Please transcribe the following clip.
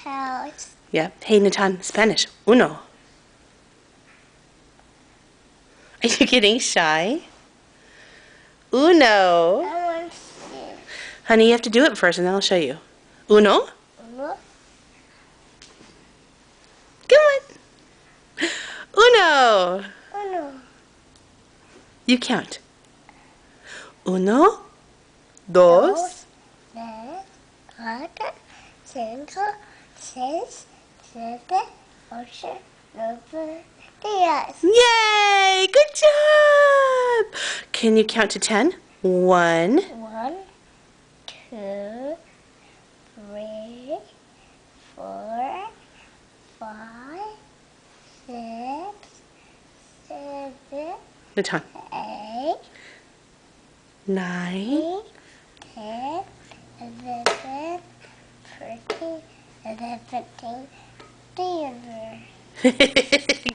house. Yep. Hey, Natan, Spanish. Uno. Are you getting shy? Uno. I want to see. Honey, you have to do it first and then I'll show you. Uno. Uno. Come on. Uno. Uno. You count. Uno, dos, Tres, cuatro, cinco, seis, siete, ocho, nueve, 10. Yay! Good job! Can you count to 10? 1, 1, 2, 3, 4, 5, 6, 7, Natan. 8, 9, 10, 11, 13, 14, 15, 16.